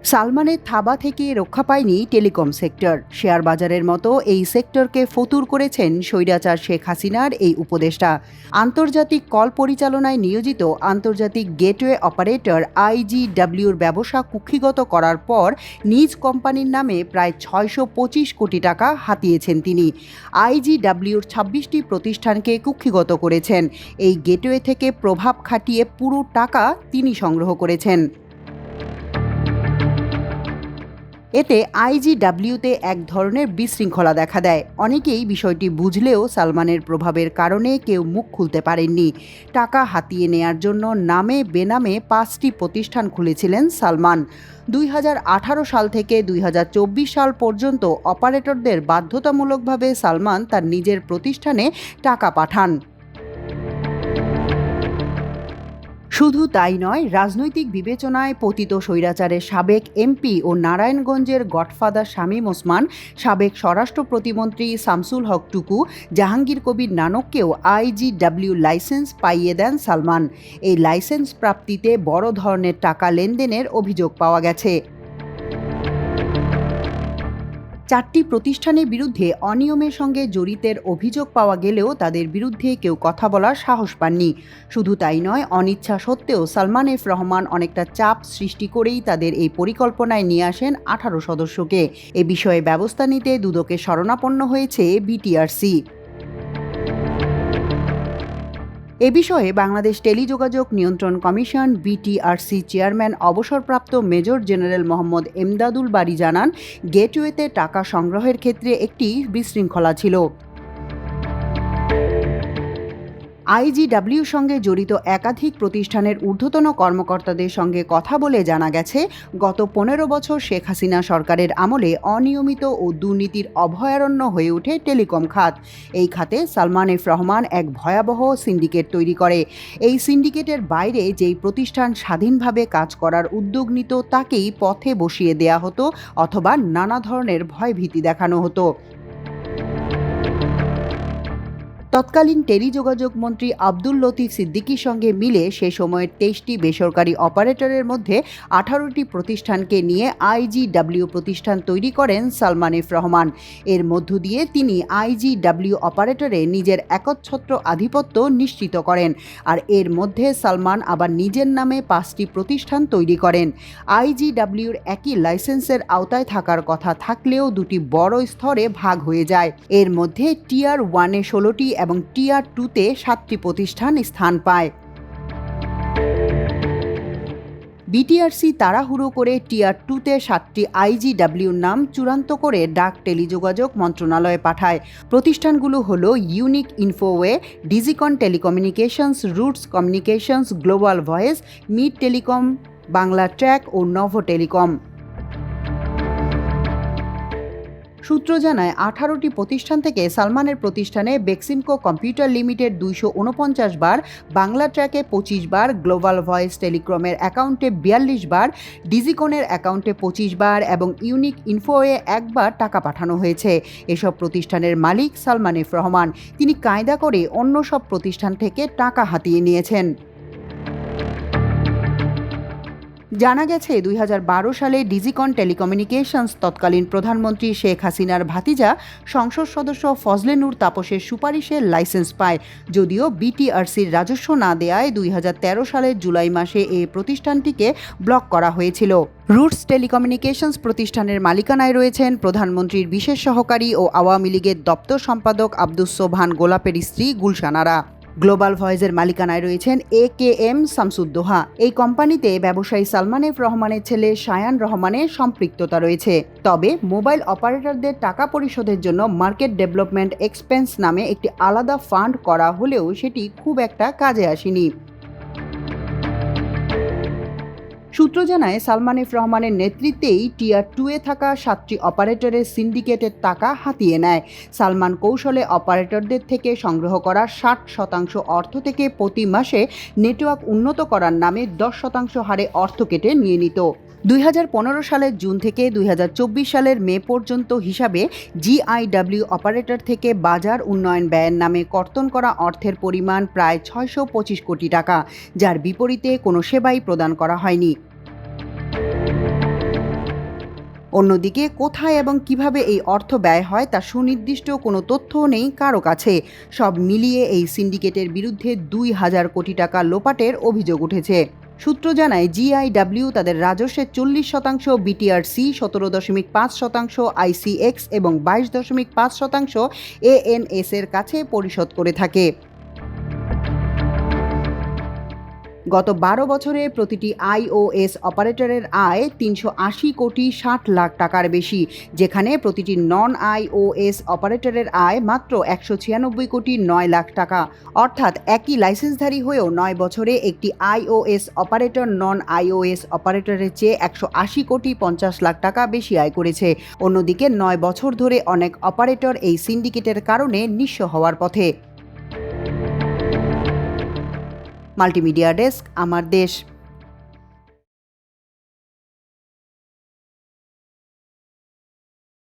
সালমানের থাবা থেকে রক্ষা পায়নি টেলিকম সেক্টর। শেয়ার বাজারের মতো এই সেক্টরকে ফতুর করেছেন স্বৈরাচার শেখ হাসিনার এই উপদেষ্টা। আন্তর্জাতিক কল পরিচালনায় নিয়োজিত আন্তর্জাতিক গেটওয়ে অপারেটর আইজিডব্লিউর ব্যবসা কুক্ষিগত করার পর নিজ কোম্পানির নামে প্রায় ৬২৫ কোটি টাকা হাতিয়েছেন তিনি। আইজিডব্লিউর ২৬টি প্রতিষ্ঠানকে কুক্ষিগত করেছেন। এই গেটওয়ে থেকে প্রভাব খাটিয়ে পুরো টাকা তিনি সংগ্রহ করেছেন। এতে আইজিডব্লিউতে এক ধরনের বিশৃঙ্খলা দেখা দেয়। অনেকেই বিষয়টি বুঝলেও সালমানের প্রভাবের কারণে কেউ মুখ খুলতে পারেননি। টাকা হাতিয়ে নেয়ার জন্য নামে বেনামে ৫টি প্রতিষ্ঠান খুলেছিলেন সালমান। ২০১৮ সাল থেকে ২০২৪ সাল পর্যন্ত অপারেটরদের বাধ্যতামূলকভাবে সালমান তার নিজের প্রতিষ্ঠানে টাকা পাঠান। শুধু তাই নয়, রাজনৈতিক বিবেচনায় পতিত স্বৈরাচারের সাবেক এমপি ও নারায়ণগঞ্জের গডফাদার শামীম ওসমান, সাবেক স্বরাষ্ট্র প্রতিমন্ত্রী শামসুল হক টুকু, জাহাঙ্গীর কবির নানককেও আইজিডব্লিউ লাইসেন্স পাইয়ে দেন সালমান। এই লাইসেন্স প্রাপ্তিতে বড় ধরনের টাকা লেনদেনের অভিযোগ পাওয়া গেছে। ৪টি প্রতিষ্ঠানের বিরুদ্ধে অনিয়মের সঙ্গে জড়িতের অভিযোগ পাওয়া গেলেও তাদের বিরুদ্ধে কেউ কথা বলার সাহস পাননি। শুধু তাই নয়, অনিচ্ছা সত্ত্বেও সালমান এফ রহমান অনেকটা চাপ সৃষ্টি করেই তাদের এই পরিকল্পনায় নিয়ে আসেন ১৮ সদস্যকে। এ বিষয়ে ব্যবস্থা নিতে দুদকে শরণাপন্ন হয়েছে বিটিআরসি। এ বিষয়ে বাংলাদেশ টেলিযোগাযোগ নিয়ন্ত্রণ কমিশন বিটিআরসি চেয়ারম্যান অবসরপ্রাপ্ত মেজর জেনারেল মোহাম্মদ এমদাদুল বারী জানান, গেটওয়েতে টাকা সংগ্রহের ক্ষেত্রে একটি বিশৃঙ্খলা ছিল। আইজিডব্লিউর সঙ্গে জড়িত একাধিক প্রতিষ্ঠানের ঊর্ধ্বতন কর্মকর্তাদের সঙ্গে কথা বলে জানা গেছে, গত ১৫ বছর শেখ হাসিনা সরকারের আমলে অনিয়মিত ও দুর্নীতির অভয়ারণ্য হয়ে ওঠে টেলিকম খাত। এই খাতে সালমান এফ রহমান এক ভয়াবহ সিন্ডিকেট তৈরি করে। এই সিন্ডিকেটের বাইরে যেই প্রতিষ্ঠান স্বাধীনভাবে কাজ করার উদ্যোগ নিত তাকেই পথে বসিয়ে দেয়া হতো অথবা নানা ধরনের ভয়ভীতি দেখানো হতো। তৎকালীন টেলিযোগাযোগ মন্ত্রী আব্দুল লতিফ সিদ্দিকীর সঙ্গে মিলে সে সময়ের ২৩টি বেসরকারি অপারেটরের মধ্যে ১৮টি প্রতিষ্ঠানকে নিয়ে আইজিডব্লিউ প্রতিষ্ঠান তৈরি করেন সালমান এফ রহমান। এর মধ্য দিয়ে তিনি আইজিডব্লিউ অপারেটরে নিজের একচ্ছত্র আধিপত্য নিশ্চিত করেন। আর এর মধ্যে সালমান আবার নিজের নামে 5টি প্রতিষ্ঠান তৈরি করেন। আইজিডব্লিউর একই লাইসেন্সের আওতায় থাকার কথা থাকলেও দুটি বড় স্তরে ভাগ হয়ে যায়। এর মধ্যে টিয়ার 1-এ 16টি এবং টিয়ার 2-তে 7টি প্রতিষ্ঠান স্থান পায়। বিটিআরসি তাড়াহুড়ো করে টিয়ার 2-তে 7টি আইজিডব্লিউর নাম চূড়ান্ত করে ডাক টেলিযোগাযোগ মন্ত্রণালয়ে পাঠায়। প্রতিষ্ঠানগুলো হলো Unique Infoway, Digicon Telecommunications, Roots Communications, Global Voice, Mid Telecom, Bangla Trac ও নভো টেলিকম। সূত্র জানায়, 18টি প্রতিষ্ঠান থেকে সালমানের প্রতিষ্ঠানে বেক্সিমকো কম্পিউটার লিমিটেড 249 বার, বাংলা ট্র্যাকে 25 বার, গ্লোবাল ভয়েস টেলিকমের অ্যাকাউন্টে 42 বার, ডিজিকনের অ্যাকাউন্টে 25 বার এবং ইউনিক ইনফোয়ে একবার টাকা পাঠানো হয়েছে। এসব প্রতিষ্ঠানের মালিক সালমান এফ রহমান। তিনি কায়দা করে অন্য সব প্রতিষ্ঠান থেকে টাকা হাতিয়ে নিয়েছেন। জানা গেছে, ২০১২ সালে ডিজিকন টেলিকমিউনিকেশনস তৎকালীন প্রধানমন্ত্রী শেখ হাসিনার ভাতিজা সংসদ সদস্য ফজলে নূর তাপসের সুপারিশে লাইসেন্স পায়। যদিও বিটিআরসির রাজস্ব না দেয়ায় ২০১৩ সালের জুলাই মাসে এই প্রতিষ্ঠানটিকে ব্লক করা হয়েছিল। রুটস টেলিকমিউনিকেশনস প্রতিষ্ঠানের মালিকানায় রয়েছেন প্রধানমন্ত্রীর বিশেষ সহকারী ও আওয়ামী লীগের দপ্তর সম্পাদক আব্দুস সোবহান গোলাপের স্ত্রী গুলশান আরা। গ্লোবাল ভয়েসের মালিকানায় রয়েছেন AKM শামসুদ্দোহা। এই কোম্পানিতে ব্যবসায়ী সালমান এফ রহমানের ছেলে শায়ান রহমানের সম্পৃক্ততা রয়েছে। তবে মোবাইল অপারেটরদের টাকা পরিশোধের জন্য মার্কেট ডেভেলপমেন্ট এক্সপেন্স নামে একটি আলাদা ফান্ড করা হলেও সেটি খুব একটা কাজে আসেনি। সূত্র জানায়, সালমান এফ রহমানের নেতৃত্বেই টিয়ার 2-এ থাকা 7টি অপারেটরের সিন্ডিকেটের টাকা হাতিয়ে নেয়। সালমান কৌশলে অপারেটরদের থেকে সংগ্রহ করা 60% অর্থ থেকে প্রতি মাসে নেটওয়ার্ক উন্নত করার নামে 10% হারে অর্থ কেটে নিয়ে নিত। 2015 সালের জুন থেকে 2024 সালের মে পর্যন্ত হিসাবে জিআইডব্লিউ অপারেটর থেকে বাজার উন্নয়ন ব্যয়ের নামে কর্তন করা অর্থের পরিমাণ প্রায় 625 কোটি টাকা, যার বিপরীতে কোনো সেবাই প্রদান করা হয়নি। অন্যদিকে কোথায় এবং কিভাবে এই অর্থ ব্যয় হয় তা সুনির্দিষ্ট কোনো তথ্যও নেই কারো কাছে। সব মিলিয়ে এই সিন্ডিকেটের বিরুদ্ধে ২,০০০ কোটি টাকা লোপাটের অভিযোগ উঠেছে। সূত্র জানায় জিআইডব্লিউ তাদের রাজস্বের ৪০%, বিটিআরসি ১৭.৫%, আইসিএক্স এবং ২২.৫% এএনএস এর কাছে পরিশোধ করে থাকে। গত ১২ বছরে প্রতিটি আইওএস অপারেটরের আয় ৩৮০ কোটি ৬০ লাখ টাকার বেশি, যেখানে প্রতিটি নন আইওএস অপারেটরের আয় মাত্র ১৯৬ কোটি ৯ লাখ টাকা। অর্থাৎ একই লাইসেন্সধারী হয়েও ৯ বছরে একটি আইওএস অপারেটর নন আইওএস অপারেটরের চেয়ে ১৮০ কোটি ৫০ লাখ টাকা বেশি আয় করেছে। অন্যদিকে ৯ বছর ধরে অনেক অপারেটর এই সিন্ডিকেটের কারণে নিঃস্ব হওয়ার পথে। মাল্টিমিডিয়া ডেস্ক, আমার দেশ।